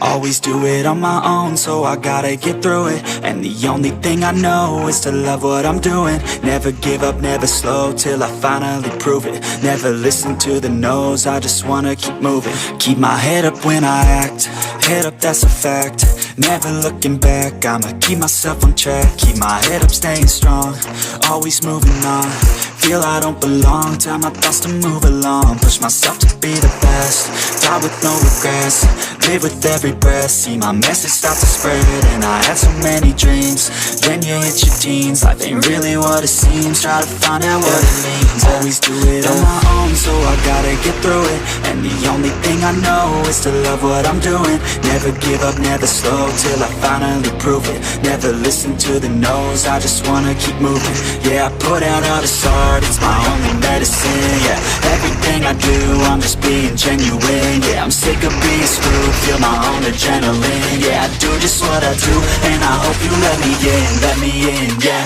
Always do it on my own, so I gotta get through it. And the only thing I know is to love what I'm doing. Never give up, never slow, till I finally prove it. Never listen to the no's, I just wanna keep moving. Keep my head up when I act, head up, that's a fact. Never looking back, I'ma keep myself on track. Keep my head up, staying strong, always moving on. Feel I don't belong, tell my thoughts to move along. Push myself to be the best, die with no regrets. Live with every breath, see my message start to spread. And I had so many dreams, then you hit your teens. Life ain't really what it seems, try to find out what it means. Always do it on my own, so I gotta get through it. And the only thing I know is to love what I'm doing. Never give up, never slow, till I finally prove it. Never listen to the no's, I just wanna keep moving. Yeah, I put out all this art, it's my only medicine. Yeah, everything I do, I'm just being genuine. Yeah, I'm sick of being screwed, feel my own adrenaline. Yeah, I do just what I do, and I hope you let me in, yeah.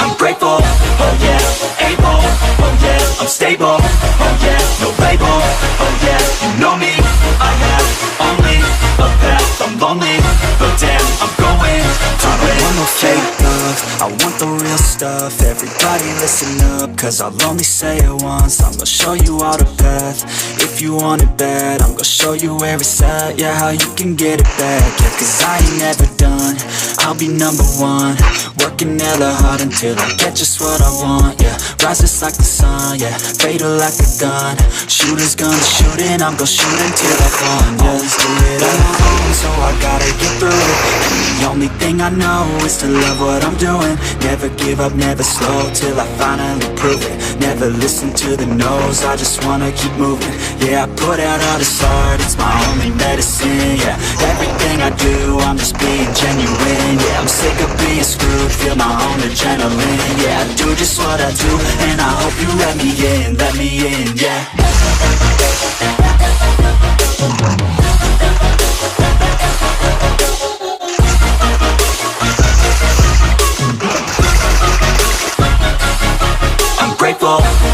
I'm grateful, oh yeah, able, oh yeah, I'm stable, oh yeah, no label, oh yeah, you know me, I have only a path, I'm lonely, but damn, I'm going to win. I want no fake love, I want the real stuff. Everybody listen up, cause I'll only say it once. I'm gonna show you all the path, if you want it bad. I'm gonna show you where it's at, yeah, how you can get it back. Yeah, cause I ain't never done, I'll be number one. Working hella hard until I get just what I want, yeah. Rises like the sun, yeah, fatal like a gun. Shooters gonna shoot and I'm gonna shoot until I fall. Always do it on my own, so I gotta get through it. And the only thing I know is to love what I'm doing. Never give up, never slow, till I finally prove it. Never listen to the no's, I just wanna keep moving. Yeah, I put out all this art, it's my only medicine. Yeah, everything I do, I'm just being genuine. Yeah, I'm sick of being screwed, feel my own adrenaline. Yeah, I do just what I do, and I hope you let me in, yeah. unstable.